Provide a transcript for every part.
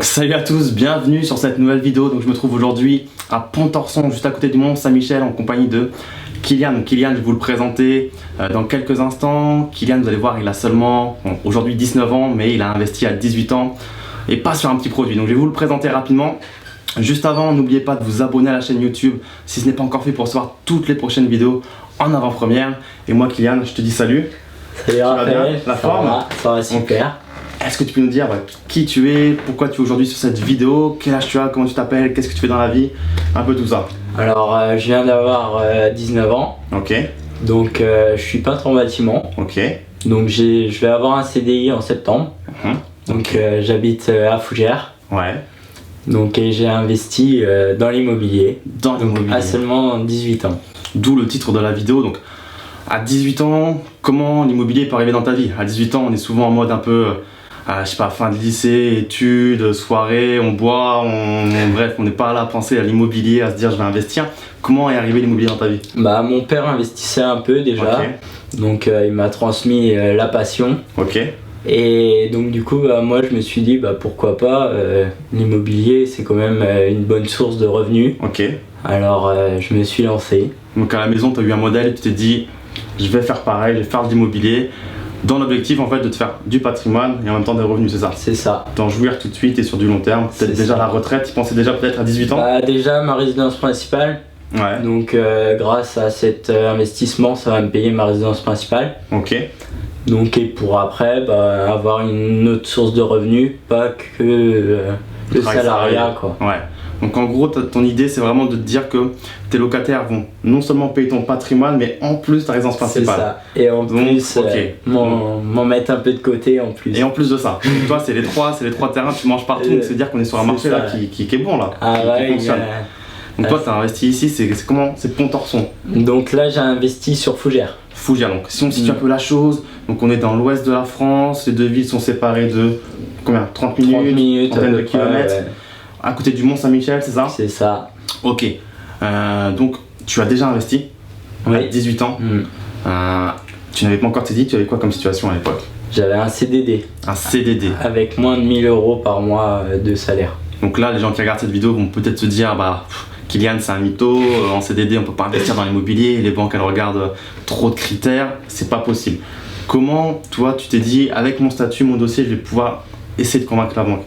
Salut à tous, bienvenue sur cette nouvelle vidéo. Donc je me trouve aujourd'hui à Pontorson, juste à côté du Mont Saint-Michel, en compagnie de Kylian. Donc Kylian, je vais vous le présenter dans quelques instants. Kylian, vous allez voir, il a seulement aujourd'hui 19 ans, mais il a investi à 18 ans et pas sur un petit produit. Donc je vais vous le présenter rapidement. Juste avant, n'oubliez pas de vous abonner à la chaîne YouTube si ce n'est pas encore fait pour recevoir toutes les prochaines vidéos en avant-première. Et moi Kylian, je te dis salut. Salut Raphaël, la forme? Ça va super. Est-ce que tu peux nous dire qui tu es, pourquoi tu es aujourd'hui sur cette vidéo, quel âge tu as, comment tu t'appelles, qu'est-ce que tu fais dans la vie, un peu tout ça. Alors je viens d'avoir 19 ans. Ok. Donc je suis peintre en bâtiment. Ok. Donc je vais avoir un CDI en septembre. Donc j'habite à Fougères. Ouais. Donc j'ai investi dans l'immobilier. Dans l'immobilier. À seulement 18 ans. D'où le titre de la vidéo. Donc à 18 ans, comment l'immobilier peut arriver dans ta vie? À 18 ans, on est souvent en mode un peu... je sais pas, fin de lycée, études, soirée, on boit, bref, on n'est pas là à penser à l'immobilier, à se dire je vais investir. Comment est arrivé l'immobilier dans ta vie? Bah mon père investissait un peu déjà, okay. Donc il m'a transmis la passion. Ok. Et donc du coup moi je me suis dit pourquoi pas, l'immobilier c'est quand même une bonne source de revenus. Ok. Alors je me suis lancé. Donc à la maison tu as eu un modèle et tu t'es dit je vais faire pareil, je vais faire de l'immobilier. Dans l'objectif en fait de te faire du patrimoine et en même temps des revenus, c'est ça? C'est ça. D'en jouir tout de suite et sur du long terme. Peut-être déjà la retraite, tu pensais déjà peut-être à 18 ans? Bah déjà ma résidence principale. Ouais. Donc grâce à cet investissement ça va me payer ma résidence principale. Ok. Donc et pour après avoir une autre source de revenus, pas que le salariat quoi. Ouais. Donc en gros ton idée c'est vraiment de te dire que tes locataires vont non seulement payer ton patrimoine mais en plus ta résidence principale. C'est ça. Et en plus m'en mettre un peu de côté en plus. Et en plus de ça, toi c'est les trois terrains, tu manges partout, donc c'est dire qu'on est sur un marché là qui est bon là. Ah ouais, donc toi tu as investi ici, c'est comment? C'est Pontorson. Donc là j'ai investi sur Fougères. Fougères, donc si on situe un peu la chose, donc on est dans l'ouest de la France, les deux villes sont séparées de combien? 30 minutes, trentaine de kilomètres. Ouais. À côté du Mont Saint-Michel, c'est ça? C'est ça. Ok. Donc tu as déjà investi à 18 ans. Tu n'avais pas encore saisi, tu avais quoi comme situation à l'époque? J'avais un CDD. Un CDD. Avec moins de 1000 € par mois de salaire. Donc là, les gens qui regardent cette vidéo vont peut-être se dire Kylian c'est un mytho, en CDD on peut pas investir dans l'immobilier, les banques elles regardent trop de critères, c'est pas possible. Comment toi tu t'es dit avec mon statut, mon dossier, je vais pouvoir essayer de convaincre la banque?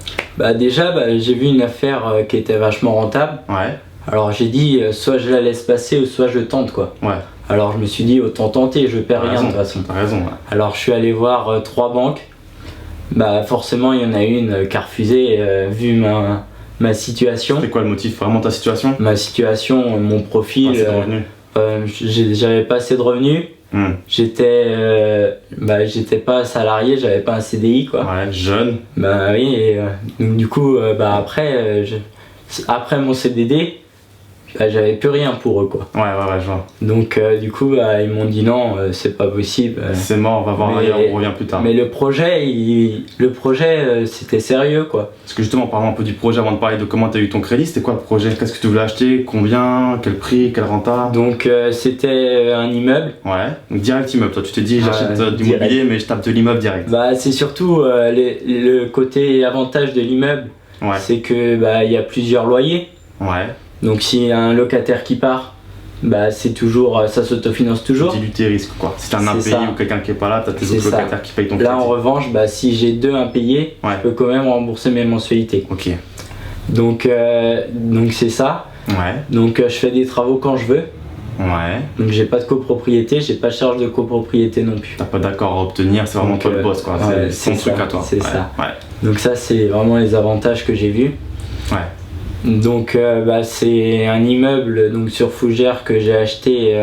Déjà j'ai vu une affaire qui était vachement rentable. Ouais. Alors j'ai dit soit je la laisse passer ou soit je tente quoi. Ouais. Alors je me suis dit autant tenter, je perds rien de toute façon. T'as raison. Ouais. Alors je suis allé voir 3 banques. Forcément il y en a une qui a refusé vu ma situation. C'est quoi le motif? Vraiment ta situation? Ma situation, mon profil. J'avais pas assez de revenus. J'étais pas salarié, j'avais pas un CDI quoi. Ouais, jeune. Oui, et donc du coup après mon CDD, j'avais plus rien pour eux quoi. Ouais, je vois. Donc du coup ils m'ont dit non, c'est pas possible. C'est mort, on va voir ailleurs, on revient plus tard. Mais le projet c'était sérieux quoi. Parce que justement, parlons un peu du projet avant de parler de comment tu as eu ton crédit. C'était quoi le projet? Qu'est-ce que tu voulais acheter? Combien? Quel prix? Quel renta? Donc c'était un immeuble. Ouais, donc direct immeuble. Toi tu t'es dit j'achète de l'immobilier mais je tape de l'immeuble direct. C'est surtout le côté avantage de l'immeuble. Ouais. C'est que il y a plusieurs loyers. Ouais. Donc s'il y a un locataire qui part, c'est toujours, ça s'autofinance toujours. Tu dilues tes risques quoi. Si t'as un impayé ou quelqu'un qui est pas là, t'as tes autres locataires qui payent ton crédit. Là en revanche, si j'ai 2 impayés, je peux quand même rembourser mes mensualités. Ok. Donc c'est ça. Ouais. Donc je fais des travaux quand je veux. Ouais. Donc j'ai pas de copropriété, j'ai pas de charge de copropriété non plus. T'as pas d'accord à obtenir, c'est vraiment toi le boss quoi. C'est ton truc à toi. C'est ça. Ouais. Donc ça c'est vraiment les avantages que j'ai vus. Ouais. Donc c'est un immeuble donc sur Fougères que j'ai acheté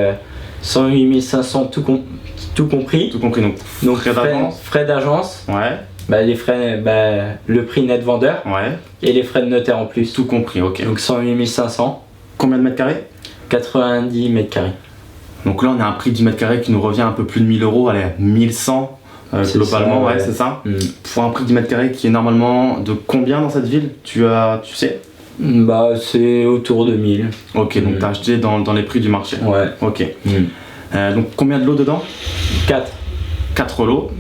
108 500 tout compris. Tout compris donc frais d'agence. Ouais. Les frais, le prix net vendeur. Ouais. Et les frais de notaire en plus. Tout compris, ok. Donc 108 500. Combien de mètres carrés? 90 mètres carrés. Donc là on a un prix du mètre carré qui nous revient un peu plus de 1000 €, allez 1100 globalement, ça, c'est ça. Pour un prix du mètre carré qui est normalement de combien dans cette ville? Tu sais? C'est autour de 1000. Ok, donc t'as acheté dans les prix du marché. Ouais. Ok. Donc combien de lots dedans? 4. 4 lots.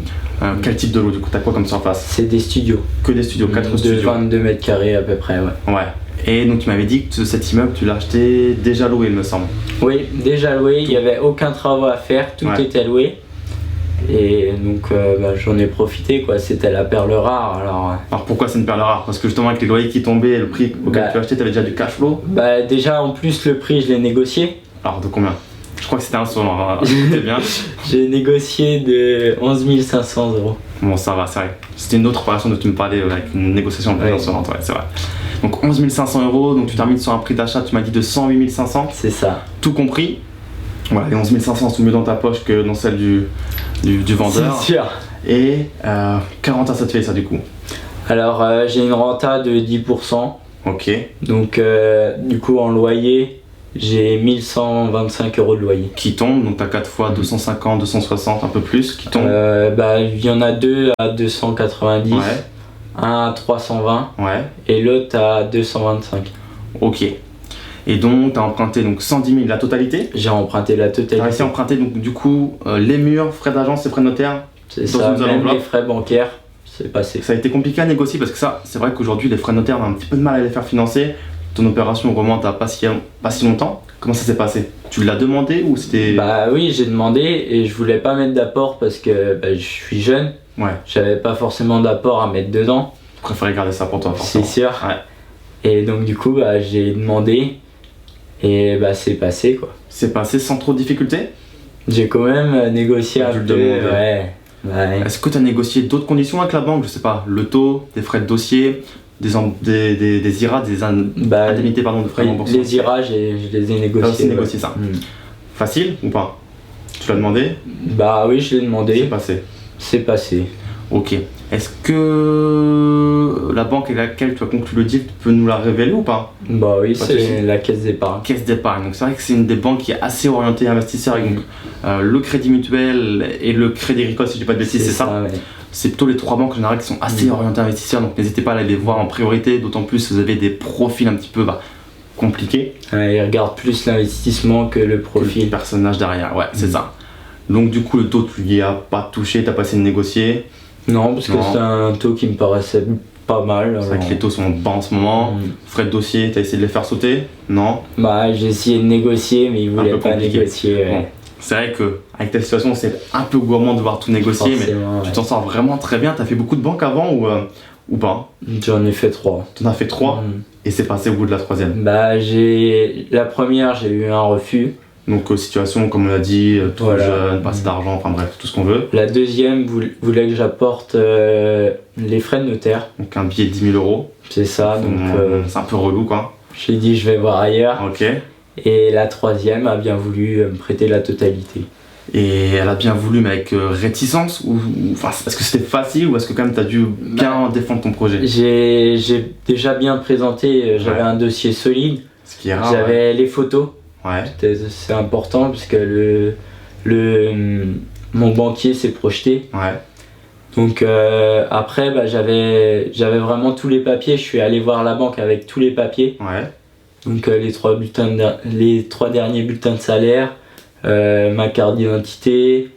Quel type de lot du coup? T'as quoi comme surface? C'est des studios. Que des studios, 4 De studios. 22 mètres carrés à peu près, ouais. Ouais. Et donc tu m'avais dit que cet immeuble, tu l'as acheté déjà loué, il me semble. Oui, déjà loué, il n'y avait aucun travaux à faire, tout était loué. Et donc j'en ai profité, quoi. C'était la perle rare. Alors pourquoi c'est une perle rare? Parce que justement avec les loyers qui tombaient, le prix auquel tu l'as acheté, tu avais déjà du cash flow? Déjà en plus le prix je l'ai négocié. Alors de combien? Je crois que c'était insolent, c'était bien. J'ai négocié de 11 500 €. Bon ça va, c'est vrai. C'était une autre opération dont tu me parlais avec une négociation plus insolente, ouais c'est vrai. Donc 11 500 €, donc tu termines sur un prix d'achat, tu m'as dit de 108 500. C'est ça. Tout compris. Voilà, les 11 500 sont mieux dans ta poche que dans celle du vendeur. C'est sûr. Et quelle renta ça te fait ça du coup? Alors j'ai une renta de 10%. Ok. Donc du coup en loyer, j'ai 1125 € de loyer. Qui tombe, donc t'as 4 fois 250, 260, un peu plus, qui tombe. Il y en a deux à 290, Ouais. un à 320 Ouais. et l'autre à 225. Ok. Et donc t'as emprunté donc 110 000 la totalité. J'ai emprunté la T'as totalité. réussi à emprunter donc du coup les murs, frais d'agence et frais de notaire. C'est dans ça, une même enveloppe. les frais bancaires, c'est passé. Ça a été compliqué à négocier parce que ça, c'est vrai qu'aujourd'hui les frais de notaire on a un petit peu de mal à les faire financer. Ton opération remonte à pas si longtemps. Comment ça s'est passé? Tu l'as demandé ou c'était... Oui, j'ai demandé et je voulais pas mettre d'apport parce que je suis jeune. Ouais. J'avais pas forcément d'apport à mettre dedans. Je préférais garder ça pour toi forcément. C'est sûr. Ouais. Et donc du coup j'ai demandé et c'est passé, quoi. C'est passé sans trop de difficultés? J'ai quand même négocié T'as un dû le peu. demander. Ouais. Est-ce que tu as négocié d'autres conditions avec la banque? Je sais pas, le taux, des frais de dossier, des IRA, des indemnités pardon, de frais de remboursement. Les IRA, je les ai négociés. T'as aussi négocié ça. Facile ou pas? Tu l'as demandé? Oui, je l'ai C'est demandé. passé. C'est passé. Ok. Est-ce que la banque avec laquelle tu as conclu le deal, tu peux nous la révéler ou pas? Oui, Pas de c'est souci. la caisse d'épargne. Caisse d'épargne. Donc c'est vrai que c'est une des banques qui est assez orientée investisseur. Et donc, le crédit mutuel et le crédit agricole, si je dis pas de bêtises, c'est ça. Ouais. C'est plutôt les trois banques en général qui sont assez orientées investisseurs. Donc n'hésitez pas à aller les voir en priorité, d'autant plus si vous avez des profils un petit peu compliqués. Ils regardent plus l'investissement que le Le profil. personnage derrière, ouais, c'est ça. Donc du coup, le taux, tu y as pas touché, t'as pas essayé de négocier. Non, parce que Non. c'est un taux qui me paraissait pas mal. C'est vrai que les taux sont bas en ce moment. Frais de dossier, t'as essayé de les faire sauter? Non. J'ai essayé de négocier, mais ils voulaient peu pas compliqué. négocier. Ouais. Bon, c'est vrai que avec ta situation, c'est un peu gourmand de devoir tout négocier, mais Forcément, tu t'en sors vraiment très bien. T'as fait beaucoup de banques avant ou pas? J'en ai fait 3. T'en as fait 3 et c'est passé au bout de la 3e. La première, j'ai eu un refus. Donc situation, comme on l'a dit, trop Voilà. jeune, pas assez d'argent, enfin bref, tout ce qu'on veut. La deuxième voulait que j'apporte les frais de notaire. Donc un billet de 10 000 €. C'est ça, donc C'est un peu relou quoi. j'ai dit je vais voir ailleurs. Ok. Et la troisième a bien voulu me prêter la totalité. Et elle a bien voulu, mais avec réticence est-ce que c'était facile ou est-ce que quand même t'as dû bien défendre ton projet? J'ai déjà bien présenté, j'avais Ouais. un dossier solide, Ce qui est rare. j'avais les photos, Ouais. c'est important parce que mon banquier s'est projeté. Ouais. Donc après j'avais vraiment tous les papiers, je suis allé voir la banque avec tous les papiers. Ouais. Donc les trois derniers bulletins de salaire, ma carte d'identité,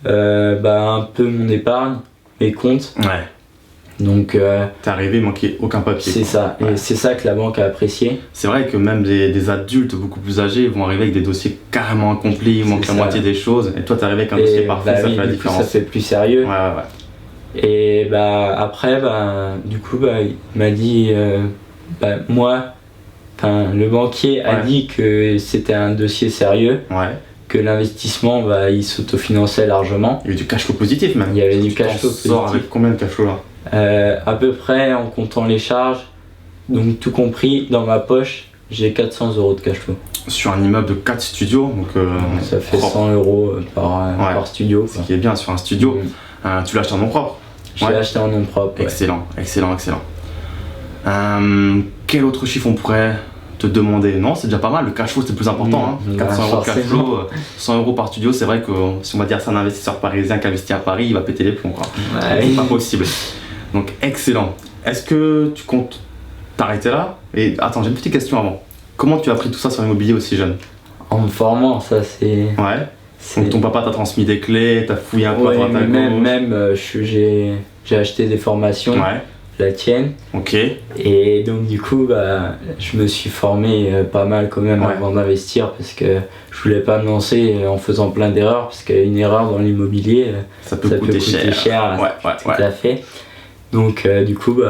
un peu mon épargne, mes comptes. Ouais. Donc T'es arrivé, il manquait aucun papier. c'est ça, Ouais. et c'est ça que la banque a apprécié. C'est vrai que même des adultes beaucoup plus âgés vont arriver avec des dossiers carrément incomplis, il manque la ça. moitié des choses. Et toi, t'es arrivé avec un dossier parfait, ça fait la du coup, différence. ça fait plus sérieux. Ouais, ouais, ouais. Et après, du coup, il m'a dit, le banquier a Ouais. dit que c'était un dossier sérieux, Ouais. que l'investissement, il s'autofinançait largement. Il y a eu du cash flow positif même. Il y avait du Tu cash t'en flow sors positif. avec combien de cash flow là? À peu près en comptant les charges, donc tout compris, dans ma poche, j'ai 400 € de cash flow. Sur un immeuble de 4 studios, donc Ça fait propre. 100 € par studio. Ce qui est bien sur un studio. Tu l'as acheté en nom propre. Je l'ai acheté en nom propre. Ouais. Excellent, excellent, excellent. Quel autre chiffre on pourrait te demander? Non, c'est déjà pas mal, le cash flow c'est le plus important. Mmh, 400 € de cash forcément. flow, 100 € par studio, c'est vrai que si on va dire c'est un investisseur parisien qui investit à Paris, il va péter les plombs quoi. Ouais. C'est pas possible. Donc excellent. Est-ce que tu comptes t'arrêter là? Et attends, j'ai une petite question avant. Comment tu as appris tout ça sur l'immobilier aussi jeune? En me formant, ça c'est. Ouais. Donc ton papa t'a transmis des clés, t'as fouillé un peu à droite à gauche. Même j'ai acheté des formations, Ouais, la tienne. ok. Et donc du coup, je me suis formé pas mal quand même Ouais. avant d'investir parce que je voulais pas me lancer en faisant plein d'erreurs parce qu'une erreur dans l'immobilier, Ça peut coûter cher. Ouais, tout à fait. Donc du coup,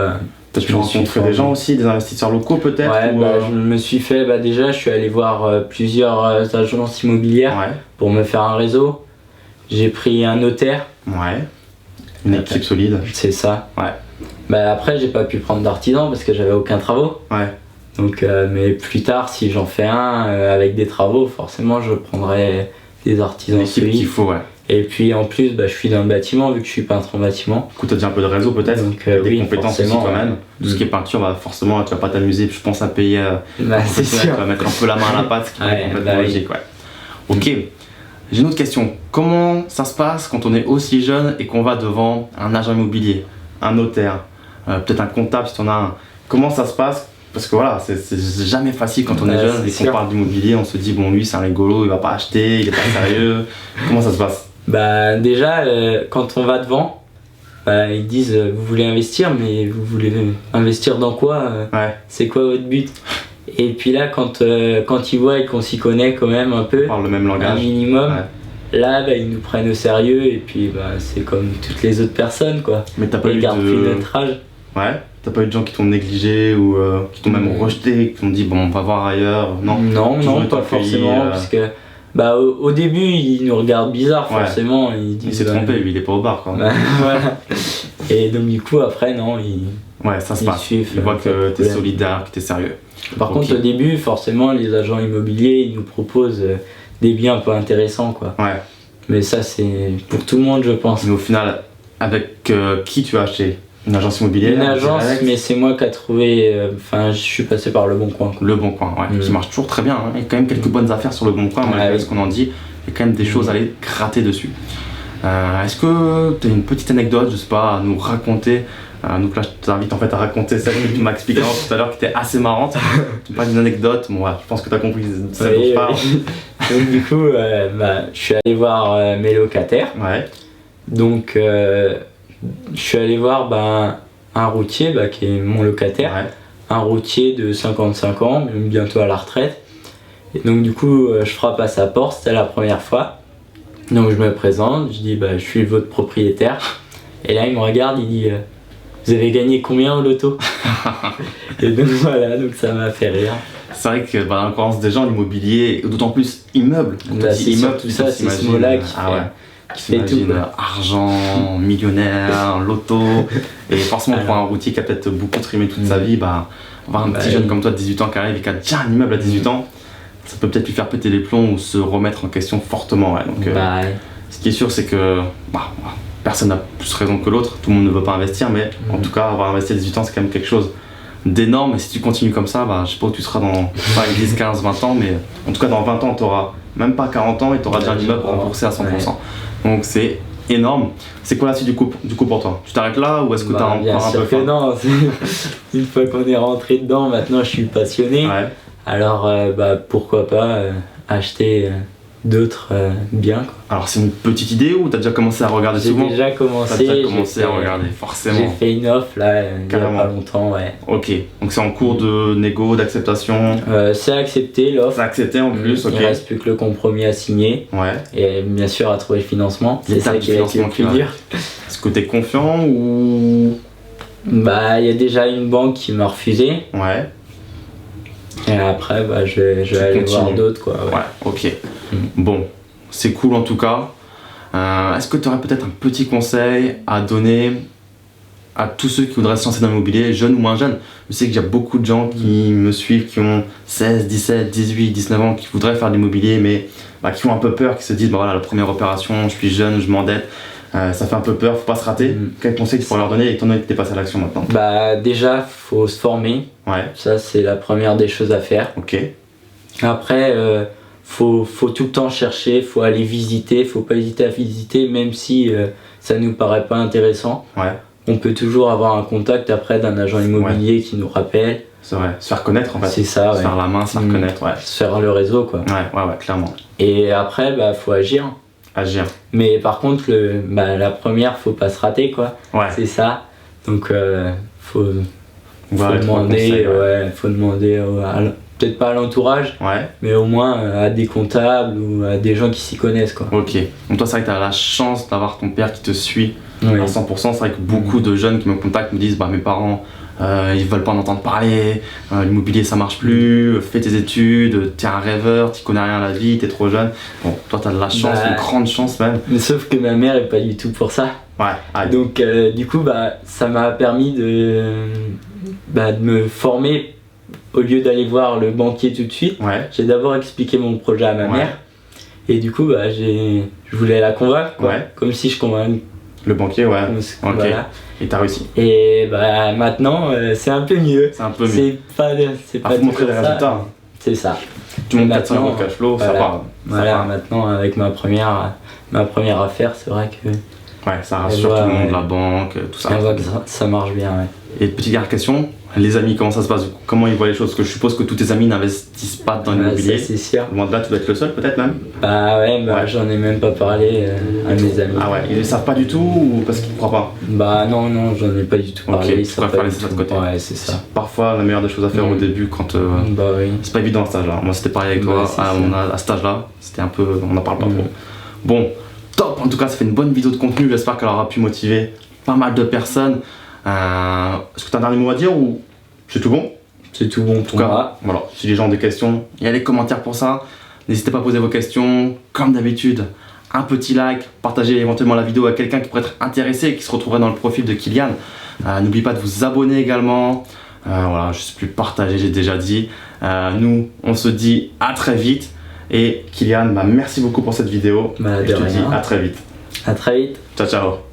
T'as pu rencontrer des gens aussi, des investisseurs locaux peut-être ouais, ou, je me suis fait, déjà je suis allé voir plusieurs agences immobilières Ouais, pour me faire un réseau. J'ai pris un notaire, ouais. Une équipe solide. c'est ça. Ouais. Après j'ai pas pu prendre d'artisan parce que j'avais aucun travaux. Ouais. Donc, mais plus tard, si j'en fais un avec des travaux, forcément je prendrai des artisans L'équipe qu'il solides. faut, ouais. Et puis en plus, je suis dans le bâtiment vu que je suis peintre en bâtiment. Du coup, t'as déjà un peu de réseau peut-être, Donc, des oui, compétences aussi forcément, quand même. Tout ce qui est peinture, forcément, tu vas pas t'amuser, je pense, à payer C'est professionnel, sûr. tu vas mettre un peu la main à la pâte, ce qui est complètement oui. logique, ouais. Ok, j'ai une autre question. Comment ça se passe quand on est aussi jeune et qu'on va devant un agent immobilier, un notaire, peut-être un comptable si t'en as un? Comment ça se passe? Parce que voilà, c'est jamais facile quand on est jeune et qu'on parle d'immobilier, on se dit bon lui c'est un rigolo, il va pas acheter, il est pas sérieux. Comment ça se passe? Déjà, quand on va devant, ils disent vous voulez investir, mais vous voulez investir dans quoi Ouais, C'est quoi votre but? Et puis là, quand ils voient qu'on s'y connaît quand même un peu, on parle le même un langage. minimum, Ouais. là ils nous prennent au sérieux et puis c'est comme toutes les autres personnes quoi. Mais t'as pas Ils eu gardent plus de... notre âge. Ouais, t'as pas eu de gens qui t'ont négligé ou qui t'ont même rejeté, qui t'ont dit bon on va voir ailleurs, non? Toujours été pas accueilli, forcément, parce que au début ils nous regardent bizarre Ouais. forcément, ils Il disent s'est trompé, lui il est pas au bar quoi. voilà. Et donc du coup après Ouais, ça se ils passe. suivent, Ils voient pas de que t'es problème. solidaire, que t'es sérieux. Par Ok. contre au début forcément les agents immobiliers ils nous proposent des biens un peu intéressants quoi. Ouais, Mais ça c'est pour tout le monde je pense. mais au final, avec qui tu as acheté? Une agence immobilière? Une agence, direct mais c'est moi qui a trouvé. Je suis passé par Le Bon Coin. Quoi. Le Bon Coin, ouais, qui marche toujours très bien. Hein. Il y a quand même quelques bonnes affaires sur Le Bon Coin, malgré oui. ce qu'on en dit. Il y a quand même des choses à aller gratter dessus. Est-ce que tu as une petite anecdote, je sais pas, à nous raconter? Donc là, je t'invite en fait à raconter celle que tu m'as expliquée tout à l'heure, qui était assez marrante. Tu me parles d'une anecdote, bon, ouais, je pense que tu as compris celle dont je parle. Donc du coup, je suis allé voir mes locataires. Ouais, Donc, je suis allé voir un routier qui est mon locataire. ouais. Un routier de 55 ans, même bientôt à la retraite. Et donc du coup, je frappe à sa porte, c'était la première fois. Donc je me présente, je dis je suis votre propriétaire. Et là il me regarde, il dit vous avez gagné combien au loto? Et donc voilà, donc ça m'a fait rire. C'est vrai que dans la concurrence des gens, l'immobilier, d'autant plus immeuble. Quand on dit C'est immeuble, surtout ça, c'est ce mot-là qui fait tout. T'imagines argent, millionnaire, loto. Et forcément, pour un routier qui a peut-être beaucoup trimé toute sa vie, avoir un petit jeune comme toi de 18 ans qui arrive et qui a déjà un immeuble à 18 ans, ça peut peut-être lui faire péter les plombs ou se remettre en question fortement. Ouais. Donc, ce qui est sûr, c'est que personne n'a plus raison que l'autre. Tout le monde ne veut pas investir, mais en tout cas, avoir investi à 18 ans, c'est quand même quelque chose d'énorme. Et si tu continues comme ça, je sais pas où tu seras dans 5, 10, 15, 20 ans, mais en tout cas, dans 20 ans, tu auras même pas 40 ans et tu auras déjà un immeuble remboursé à 100%. Ouais. Donc, c'est énorme. C'est quoi la suite du coup pour toi? Tu t'arrêtes là ou est-ce que tu as encore un peu faim? Non, une fois qu'on est rentré dedans, maintenant je suis passionné. Ouais. Alors pourquoi pas acheter d'autres biens. Quoi. Alors c'est une petite idée ou t'as déjà commencé à regarder souvent? J'ai déjà commencé. À regarder, forcément. J'ai fait une offre là, il y a pas longtemps, ouais. Ok, donc c'est en cours de négo, d'acceptation? C'est accepté l'offre. C'est accepté en plus, ok. Il ne reste plus que le compromis à signer. Ouais. Et bien sûr à trouver le financement. C'est ça qui est le plus dur. Est-ce que t'es confiant ou? Il y a déjà une banque qui m'a refusé. Ouais. Et après, je vais aller voir d'autres, quoi. Ouais, ok. Bon, c'est cool en tout cas. Est-ce que tu aurais peut-être un petit conseil à donner à tous ceux qui voudraient se lancer dans l'immobilier, jeunes ou moins jeunes? Je sais qu'il y a beaucoup de gens qui me suivent, qui ont 16, 17, 18, 19 ans, qui voudraient faire de l'immobilier, mais qui ont un peu peur, qui se disent voilà, la première opération, je suis jeune, je m'endette. Ça fait un peu peur, faut pas se rater. Quel conseil tu pourrais leur donner étant donné que tu es passé à l'action maintenant? Déjà, faut se former. Ouais. Ça, c'est la première des choses à faire. Ok. Après, faut tout le temps chercher, faut aller visiter, faut pas hésiter à visiter, même si ça nous paraît pas intéressant. Ouais. on peut toujours avoir un contact après d'un agent immobilier qui nous rappelle. C'est vrai, se faire connaître en fait. C'est ça, Se faire la main, se faire connaître, ouais. Se faire le réseau, quoi. Ouais, clairement. Et après, bah, faut agir. Agir. Mais par contre, la première, faut pas se rater, quoi. Ouais. C'est ça. Donc, faut Ouais, demander, faut demander peut-être pas à l'entourage, mais au moins à des comptables ou à des gens qui s'y connaissent, quoi. Ok. Donc toi, c'est vrai que tu as la chance d'avoir ton père qui te suit à 100%. C'est vrai que beaucoup de jeunes qui me contactent me disent bah mes parents ils veulent pas en entendre parler, l'immobilier ça marche plus, fais tes études, t'es un rêveur, t'y connais rien à la vie, t'es trop jeune. Bon, toi t'as de la chance, une grande chance même. Mais sauf que ma mère est pas du tout pour ça. Ouais. Donc du coup ça m'a permis de me former. Au lieu d'aller voir le banquier tout de suite, j'ai d'abord expliqué mon projet à ma mère. Et du coup, je voulais la convaincre, quoi. Comme si je convainquais le banquier, ok. Voilà. Et t'as réussi. Et maintenant, c'est un peu mieux. C'est un peu mieux. C'est pas faut montrer les résultats. C'est ça. Tu montes 400 € de cash flow, ça va. Voilà, maintenant, avec ma première affaire, c'est vrai que... Ouais, ça rassure tout le monde, la banque, tout ça. On voit que ça marche bien, Et petite dernière question, les amis, comment ça se passe? Comment ils voient les choses? Parce que je suppose que tous tes amis n'investissent pas dans l'immobilier. C'est sûr. Loin de là, tu dois être le seul peut-être même? J'en ai même pas parlé à mes amis. Ah ouais, ils ne savent pas du tout ou parce qu'ils ne croient pas? Non, j'en ai pas du tout parlé. Tu préfères laisser ça de côté. Ouais, c'est ça. Parfois, la meilleure des choses à faire au début quand... C'est pas évident à cet âge-là. Moi, c'était pareil avec toi. À cet âge-là, c'était un peu... On n'en parle pas trop. Bon, top. En tout cas, ça fait une bonne vidéo de contenu. J'espère qu'elle aura pu motiver pas mal de personnes. Est-ce que tu as un dernier mot à dire ou c'est tout bon? C'est tout bon pour moi. Voilà. Si les gens ont des questions, il y a les commentaires pour ça. N'hésitez pas à poser vos questions. Comme d'habitude, un petit like, partagez éventuellement la vidéo à quelqu'un qui pourrait être intéressé et qui se retrouverait dans le profil de Kylian. N'oubliez pas de vous abonner également. Voilà, je ne sais plus partager, j'ai déjà dit. Nous, on se dit à très vite. Et Kylian, merci beaucoup pour cette vidéo. Je te dis à très vite. À très vite. Ciao.